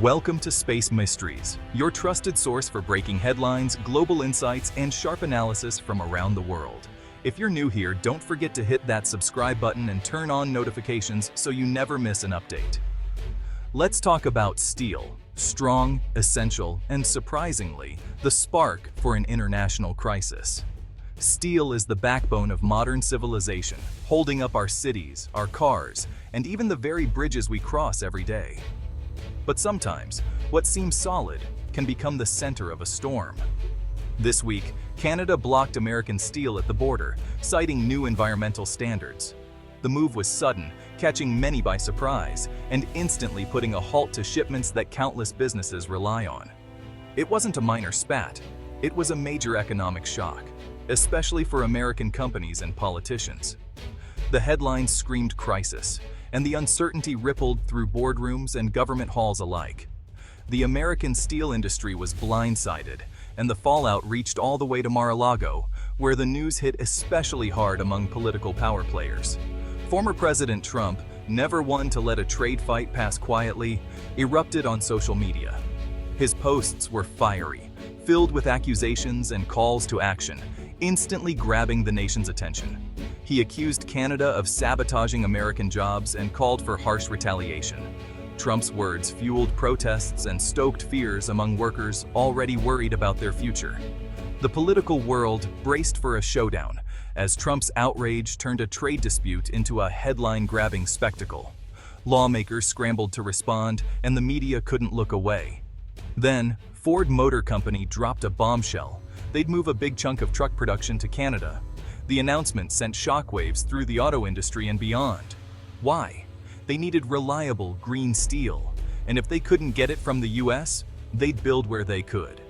Welcome to Space Mysteries, your trusted source for breaking headlines, global insights, and sharp analysis from around the world. If you're new here, don't forget to hit that subscribe button and turn on notifications so you never miss an update. Let's talk about steel. Strong, essential, and surprisingly, the spark for an international crisis. Steel is the backbone of modern civilization, holding up our cities, our cars, and even the very bridges we cross every day. But sometimes, what seems solid can become the center of a storm. This week, Canada blocked American steel at the border, citing new environmental standards. The move was sudden, catching many by surprise, and instantly putting a halt to shipments that countless businesses rely on. It wasn't a minor spat, it was a major economic shock, especially for American companies and politicians. The headlines screamed crisis, and the uncertainty rippled through boardrooms and government halls alike. The American steel industry was blindsided, and the fallout reached all the way to Mar-a-Lago, where the news hit especially hard among political power players. Former President Trump, never one to let a trade fight pass quietly, erupted on social media. His posts were fiery, filled with accusations and calls to action, instantly grabbing the nation's attention. He accused Canada of sabotaging American jobs and called for harsh retaliation. Trump's words fueled protests and stoked fears among workers already worried about their future. The political world braced for a showdown, as Trump's outrage turned a trade dispute into a headline-grabbing spectacle. Lawmakers scrambled to respond, and the media couldn't look away. Then, Ford Motor Company dropped a bombshell. They'd move a big chunk of truck production to Canada. The announcement sent shockwaves through the auto industry and beyond. Why? They needed reliable green steel, and if they couldn't get it from the US, they'd build where they could.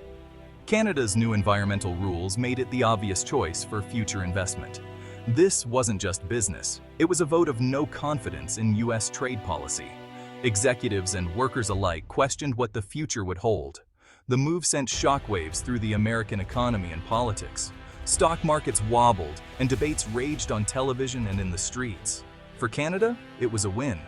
Canada's new environmental rules made it the obvious choice for future investment. This wasn't just business, it was a vote of no confidence in US trade policy. Executives and workers alike questioned what the future would hold. The move sent shockwaves through the American economy and politics. Stock markets wobbled, and debates raged on television and in the streets. For Canada, it was a win,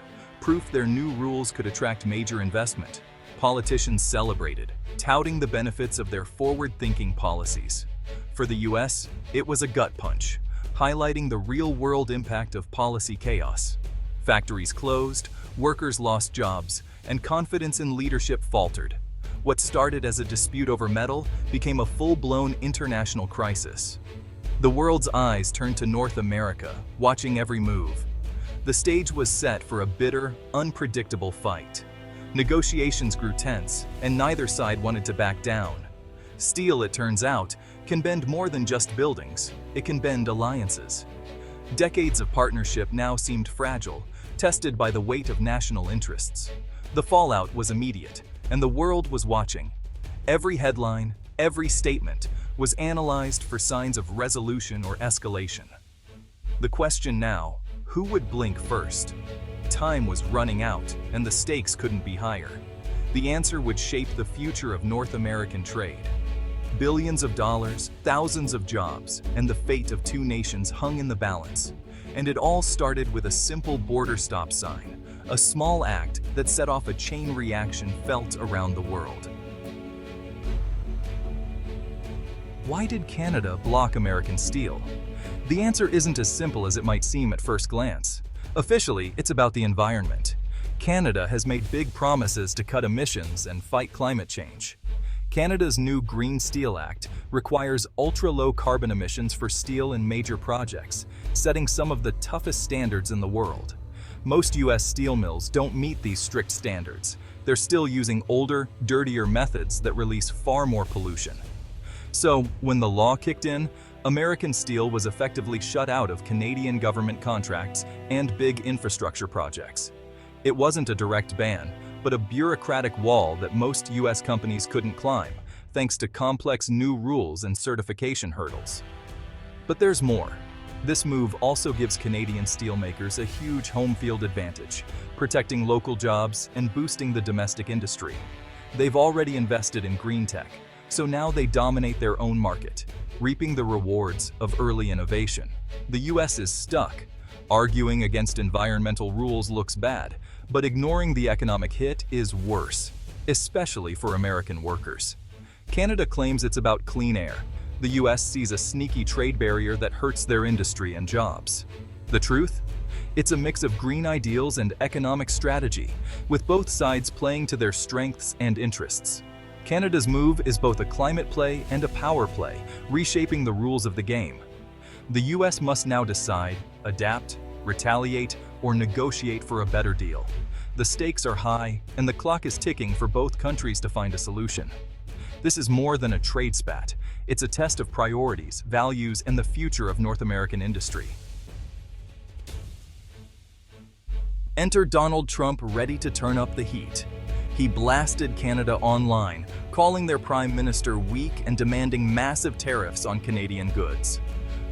proof their new rules could attract major investment. Politicians celebrated, touting the benefits of their forward-thinking policies. For the US, it was a gut punch, highlighting the real-world impact of policy chaos. Factories closed, workers lost jobs, and confidence in leadership faltered. What started as a dispute over metal became a full-blown international crisis. The world's eyes turned to North America, watching every move. The stage was set for a bitter, unpredictable fight. Negotiations grew tense, and neither side wanted to back down. Steel, it turns out, can bend more than just buildings. It can bend alliances. Decades of partnership now seemed fragile, tested by the weight of national interests. The fallout was immediate, and the world was watching. Every headline, every statement was analyzed for signs of resolution or escalation. The question now, who would blink first? Time was running out, and the stakes couldn't be higher. The answer would shape the future of North American trade. Billions of dollars, thousands of jobs, and the fate of two nations hung in the balance. And it all started with a simple border stop sign, a small act that set off a chain reaction felt around the world. Why did Canada block American steel? The answer isn't as simple as it might seem at first glance. Officially, it's about the environment. Canada has made big promises to cut emissions and fight climate change. Canada's new Green Steel Act requires ultra-low carbon emissions for steel in major projects, setting some of the toughest standards in the world. Most US steel mills don't meet these strict standards. They're still using older, dirtier methods that release far more pollution. So, when the law kicked in, American steel was effectively shut out of Canadian government contracts and big infrastructure projects. It wasn't a direct ban, but a bureaucratic wall that most US companies couldn't climb, thanks to complex new rules and certification hurdles. But there's more. This move also gives Canadian steelmakers a huge home field advantage, protecting local jobs and boosting the domestic industry. They've already invested in green tech, so now they dominate their own market, reaping the rewards of early innovation. The US is stuck. Arguing against environmental rules looks bad, but ignoring the economic hit is worse. especially for American workers. Canada claims it's about clean air. The US sees a sneaky trade barrier that hurts their industry and jobs. The truth? It's a mix of green ideals and economic strategy, with both sides playing to their strengths and interests. Canada's move is both a climate play and a power play, reshaping the rules of the game. The US must now decide, adapt, retaliate, or negotiate for a better deal. The stakes are high, and the clock is ticking for both countries to find a solution. This is more than a trade spat. It's a test of priorities, values, and the future of North American industry. Enter Donald Trump, ready to turn up the heat. He blasted Canada online, calling their prime minister weak and demanding massive tariffs on Canadian goods.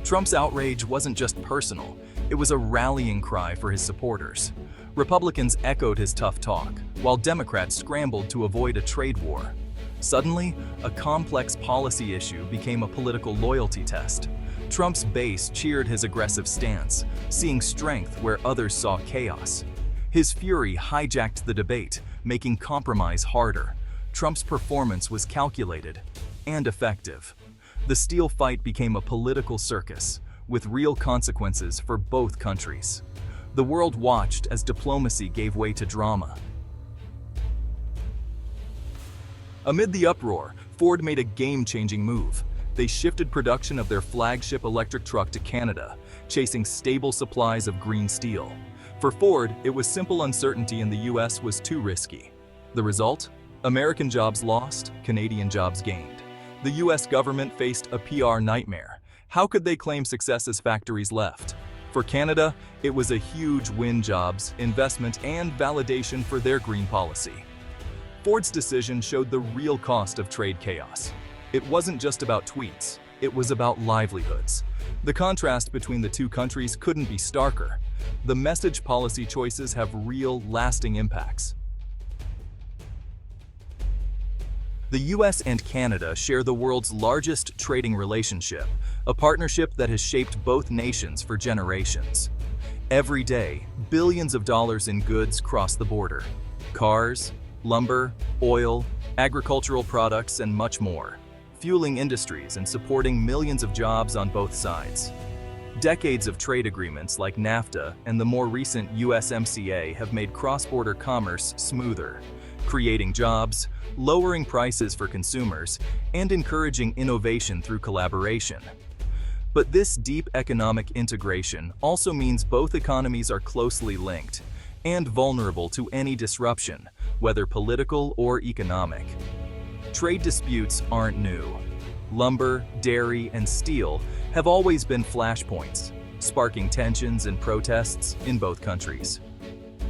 Trump's outrage wasn't just personal, it was a rallying cry for his supporters. Republicans echoed his tough talk, while Democrats scrambled to avoid a trade war. Suddenly, a complex policy issue became a political loyalty test. Trump's base cheered his aggressive stance, seeing strength where others saw chaos. His fury hijacked the debate, making compromise harder. Trump's performance was calculated and effective. The steel fight became a political circus, with real consequences for both countries. The world watched as diplomacy gave way to drama. Amid the uproar, Ford made a game-changing move. They shifted production of their flagship electric truck to Canada, chasing stable supplies of green steel. For Ford, it was simple uncertainty in the US was too risky. The result? American jobs lost, Canadian jobs gained. The US government faced a PR nightmare. How could they claim success as factories left? For Canada, it was a huge win: jobs, investment, and validation for their green policy. Ford's decision showed the real cost of trade chaos. It wasn't just about tweets, it was about livelihoods. The contrast between the two countries couldn't be starker. The message policy choices have real, lasting impacts. The US and Canada share the world's largest trading relationship, a partnership that has shaped both nations for generations. Every day, billions of dollars in goods cross the border. Cars, lumber, oil, agricultural products, and much more, fueling industries and supporting millions of jobs on both sides. Decades of trade agreements like NAFTA and the more recent USMCA have made cross-border commerce smoother, creating jobs, lowering prices for consumers, and encouraging innovation through collaboration. But this deep economic integration also means both economies are closely linked and vulnerable to any disruption, whether political or economic. Trade disputes aren't new. Lumber, dairy, and steel have always been flashpoints, sparking tensions and protests in both countries.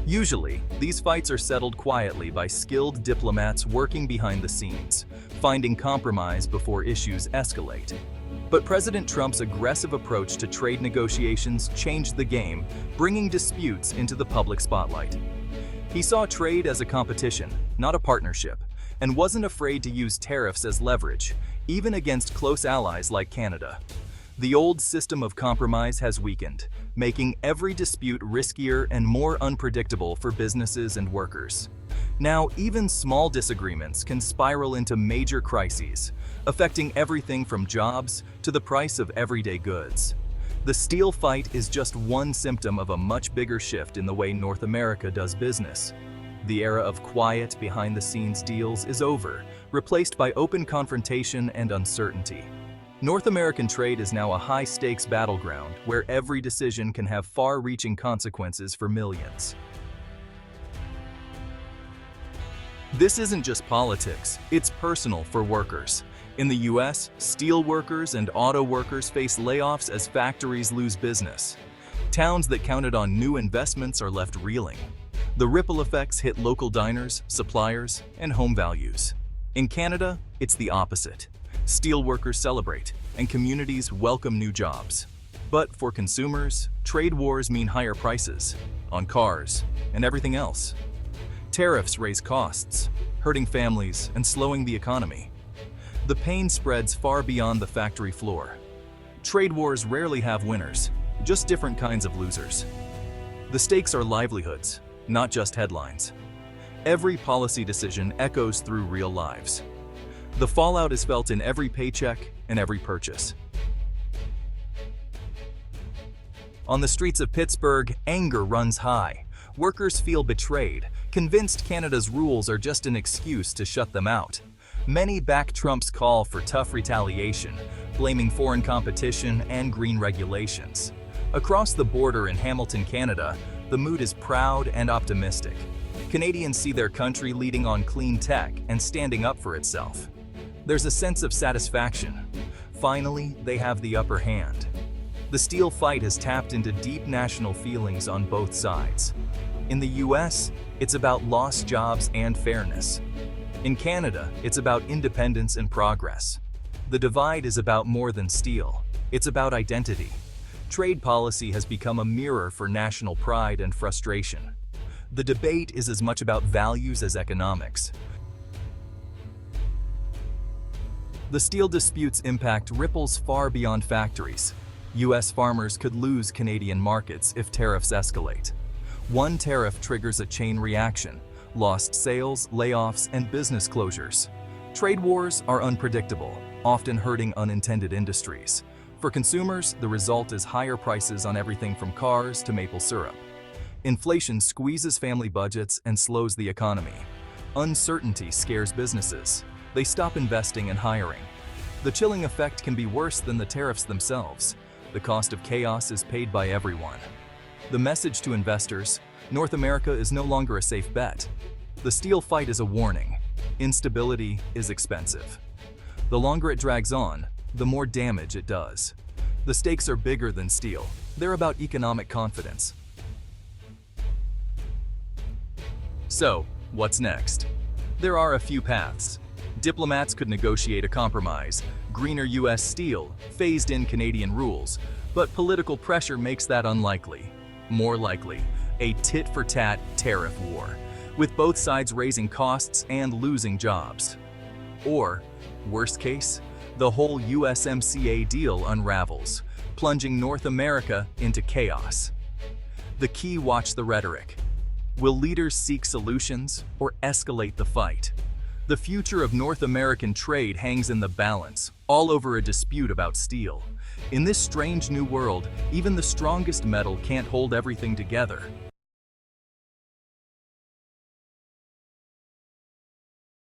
Usually, these fights are settled quietly by skilled diplomats working behind the scenes, finding compromise before issues escalate. But President Trump's aggressive approach to trade negotiations changed the game, bringing disputes into the public spotlight. He saw trade as a competition, not a partnership, and wasn't afraid to use tariffs as leverage, even against close allies like Canada. The old system of compromise has weakened, making every dispute riskier and more unpredictable for businesses and workers. Now, even small disagreements can spiral into major crises, affecting everything from jobs to the price of everyday goods. The steel fight is just one symptom of a much bigger shift in the way North America does business. The era of quiet, behind-the-scenes deals is over, replaced by open confrontation and uncertainty. North American trade is now a high-stakes battleground where every decision can have far-reaching consequences for millions. This isn't just politics, it's personal for workers. In the US, steel workers and auto workers face layoffs as factories lose business. Towns that counted on new investments are left reeling. The ripple effects hit local diners, suppliers, and home values. In Canada, it's the opposite. Steel workers celebrate, and communities welcome new jobs. But for consumers, trade wars mean higher prices on cars and everything else. Tariffs raise costs, hurting families and slowing the economy. The pain spreads far beyond the factory floor. Trade wars rarely have winners, just different kinds of losers. The stakes are livelihoods, not just headlines. Every policy decision echoes through real lives. The fallout is felt in every paycheck and every purchase. On the streets of Pittsburgh, anger runs high. Workers feel betrayed, convinced Canada's rules are just an excuse to shut them out. Many back Trump's call for tough retaliation, blaming foreign competition and green regulations. Across the border in Hamilton, Canada, the mood is proud and optimistic. Canadians see their country leading on clean tech and standing up for itself. There's a sense of satisfaction. Finally, they have the upper hand. The steel fight has tapped into deep national feelings on both sides. In the US, it's about lost jobs and fairness. In Canada, it's about independence and progress. The divide is about more than steel. It's about identity. Trade policy has become a mirror for national pride and frustration. The debate is as much about values as economics. The steel dispute's impact ripples far beyond factories. US farmers could lose Canadian markets if tariffs escalate. One tariff triggers a chain reaction, lost sales, layoffs, and business closures. Trade wars are unpredictable, often hurting unintended industries. For consumers, the result is higher prices on everything from cars to maple syrup. Inflation squeezes family budgets and slows the economy. Uncertainty scares businesses. They stop investing and hiring. The chilling effect can be worse than the tariffs themselves. The cost of chaos is paid by everyone. The message to investors: North America is no longer a safe bet. The steel fight is a warning. Instability is expensive. The longer it drags on, the more damage it does. The stakes are bigger than steel. They're about economic confidence. So, what's next? There are a few paths. Diplomats could negotiate a compromise, greener US steel, phased-in Canadian rules, but political pressure makes that unlikely. More likely, a tit-for-tat tariff war, with both sides raising costs and losing jobs. Or, worst case, the whole USMCA deal unravels, plunging North America into chaos. The key: watch the rhetoric. Will leaders seek solutions or escalate the fight? The future of North American trade hangs in the balance, all over a dispute about steel. In this strange new world, even the strongest metal can't hold everything together.